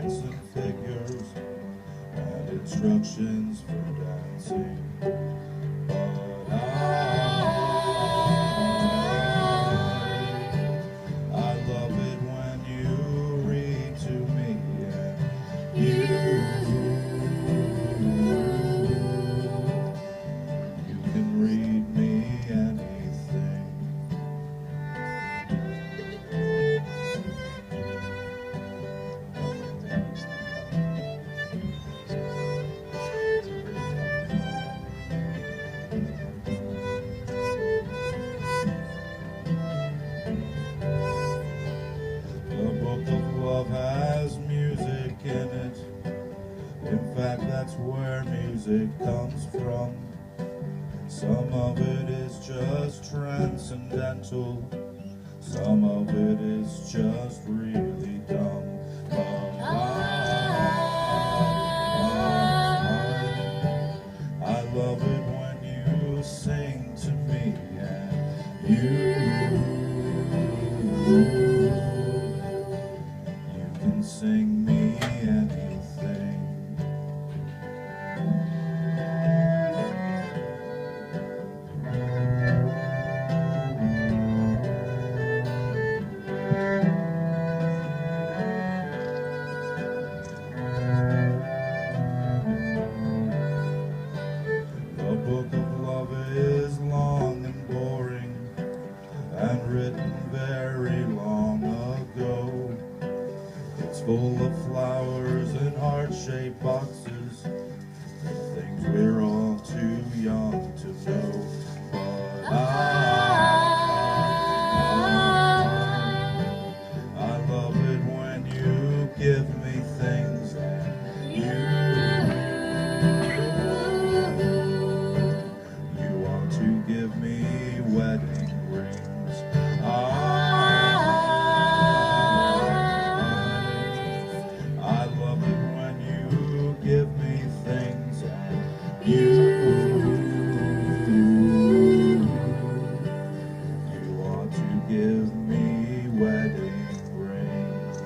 facts and figures and instructions for dancing. But I love it when you read to me and you can read me anything. The book of love has music in it. In fact, that's where music comes from. Some of it is just transcendental. Some of it is just really dumb. But I love it when you sing to me and you can sing me anything. The book of love is long and boring and written very long ago. It's full of flowers and heart-shaped boxes, things we're all too young to know. But I love it when you give me things and you want to give me wedding rings. I love it when you give me things and you want to give me wedding rings.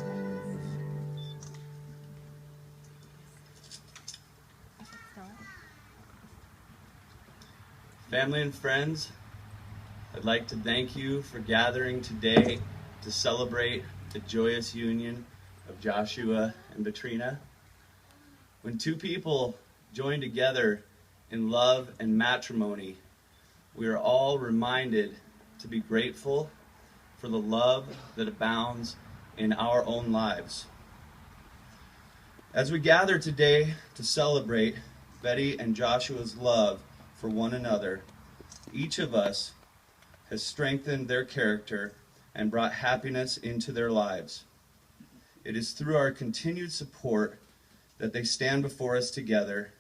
Family and friends, I'd like to thank you for gathering today to celebrate the joyous union of Joshua and Betrina. When two people join together in love and matrimony, we are all reminded to be grateful for the love that abounds in our own lives. As we gather today to celebrate Betty and Joshua's love for one another, each of us has strengthened their character and brought happiness into their lives. It is through our continued support that they stand before us together,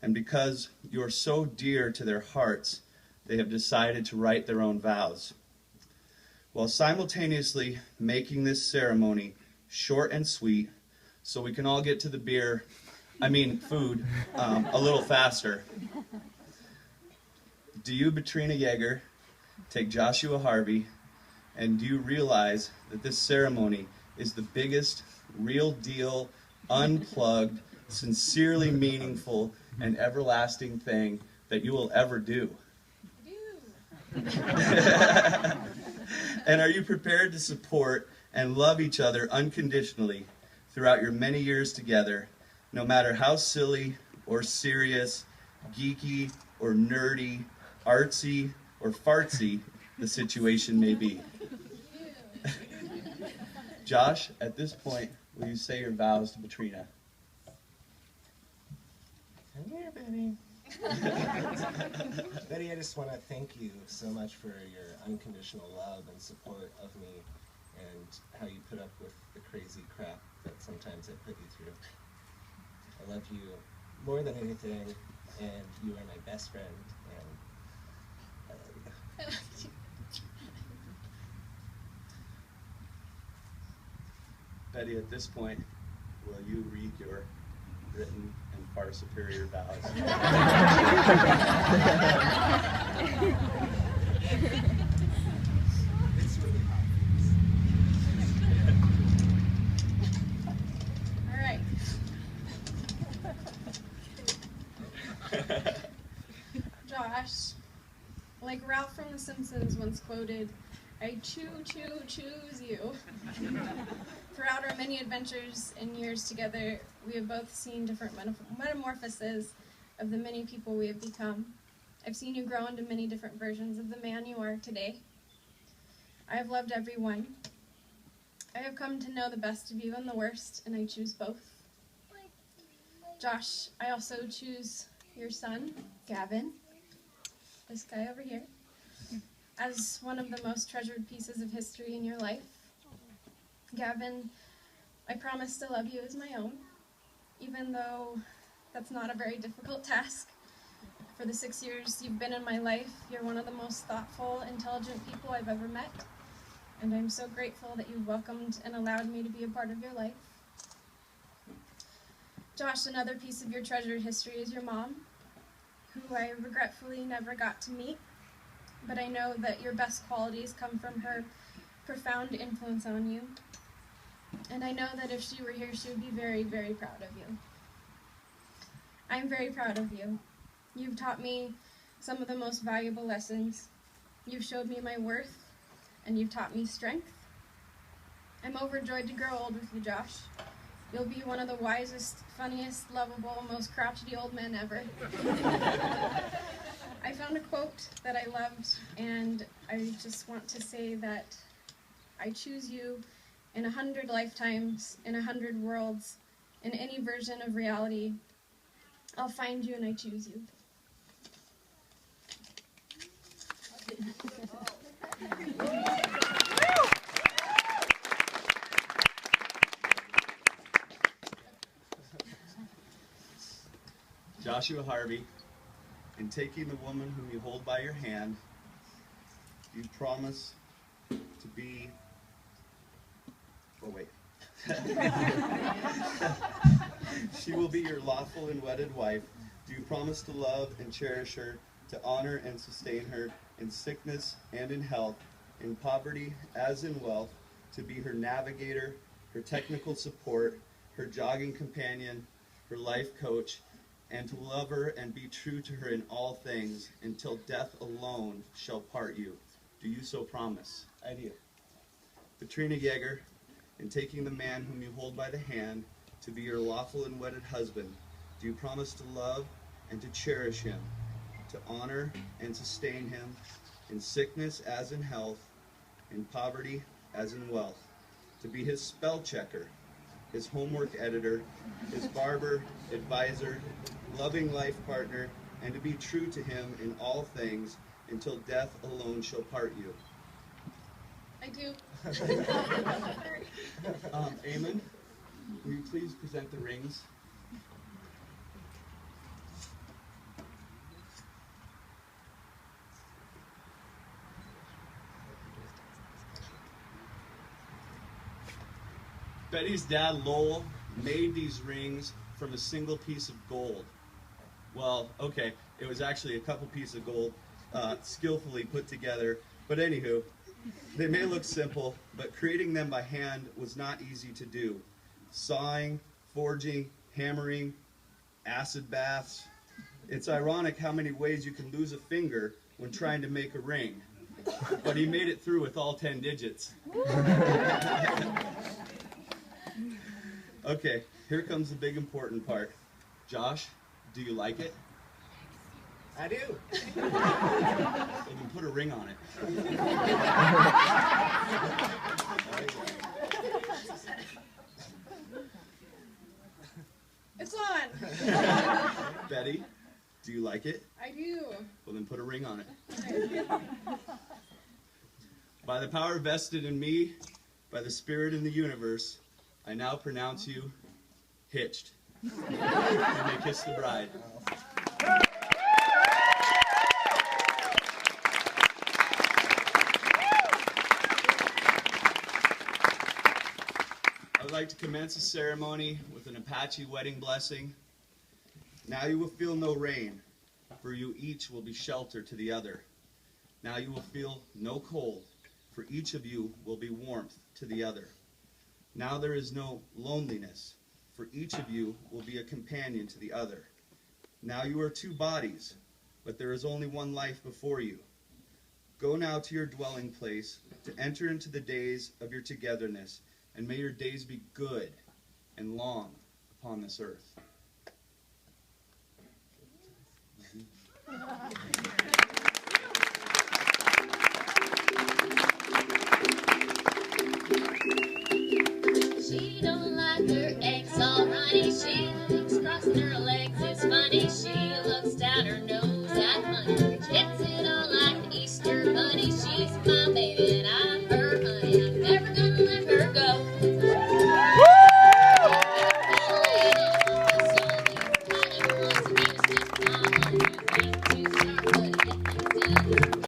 and because you are so dear to their hearts, they have decided to write their own vows. While simultaneously making this ceremony short and sweet, so we can all get to the food, a little faster. Do you, Betrina Yeager, take Joshua Harvey, and do you realize that this ceremony is the biggest, real deal, unplugged, sincerely meaningful, and everlasting thing that you will ever do? And are you prepared to support and love each other unconditionally throughout your many years together, no matter how silly or serious, geeky or nerdy, artsy or fartsy the situation may be? Josh, at this point, will you say your vows to Betrina? Come here, Betty. Betty, I just want to thank you so much for your unconditional love and support of me and how you put up with the crazy crap that sometimes I put you through. I love you more than anything, and you are my best friend, and I love you. Betty, at this point, will you read your written and far superior vows? All Like Ralph from The Simpsons once quoted, "I choose you." Throughout our many adventures and years together, we have both seen different metamorphoses of the many people we have become. I've seen you grow into many different versions of the man you are today. I have loved everyone. I have come to know the best of you and the worst, and I choose both. Josh, I also choose your son, Gavin, this guy over here, as one of the most treasured pieces of history in your life. Gavin, I promise to love you as my own, even though that's not a very difficult task. For the 6 years you've been in my life, you're one of the most thoughtful, intelligent people I've ever met, and I'm so grateful that you've welcomed and allowed me to be a part of your life. Josh, another piece of your treasured history is your mom, who I regretfully never got to meet, but I know that your best qualities come from her profound influence on you, and I know that if she were here, she would be very, very proud of you. I'm very proud of you. You've taught me some of the most valuable lessons. You've showed me my worth, and you've taught me strength. I'm overjoyed to grow old with you, Josh. You'll be one of the wisest, funniest, lovable, most crotchety old men ever. I found a quote that I loved, and I just want to say that I choose you in 100 lifetimes, in 100 worlds, in any version of reality. I'll find you and I choose you. Joshua Harvey, in taking the woman whom you hold by your hand, you promise to be... Oh, wait. She will be your lawful and wedded wife. Do you promise to love and cherish her, to honor and sustain her in sickness and in health, in poverty as in wealth, to be her navigator, her technical support, her jogging companion, her life coach, and to love her and be true to her in all things until death alone shall part you? Do you so promise? I do. Katrina Yeager, in taking the man whom you hold by the hand to be your lawful and wedded husband, do you promise to love and to cherish him, to honor and sustain him in sickness as in health, in poverty as in wealth, to be his spell checker, his homework editor, his barber, advisor, loving life partner, and to be true to him in all things until death alone shall part you? I do. Eamon, will you please present the rings? Betty's dad, Lowell, made these rings from a single piece of gold. Well, okay, it was actually a couple pieces of gold skillfully put together. But anywho, they may look simple, but creating them by hand was not easy to do. Sawing, forging, hammering, acid baths. It's ironic how many ways you can lose a finger when trying to make a ring. But he made it through with all 10 digits. Okay, here comes the big important part. Josh, do you like it? I do. Well, then put a ring on it. It's on. Betty, do you like it? I do. Well, then put a ring on it. By the power vested in me, by the spirit in the universe, I now pronounce you hitched. You may kiss the bride. I would like to commence the ceremony with an Apache wedding blessing. Now you will feel no rain, for you each will be shelter to the other. Now you will feel no cold, for each of you will be warmth to the other. Now there is no loneliness, for each of you will be a companion to the other. Now you are two bodies, but there is only one life before you. Go now to your dwelling place to enter into the days of your togetherness, and may your days be good and long upon this earth. She don't like her ex alright.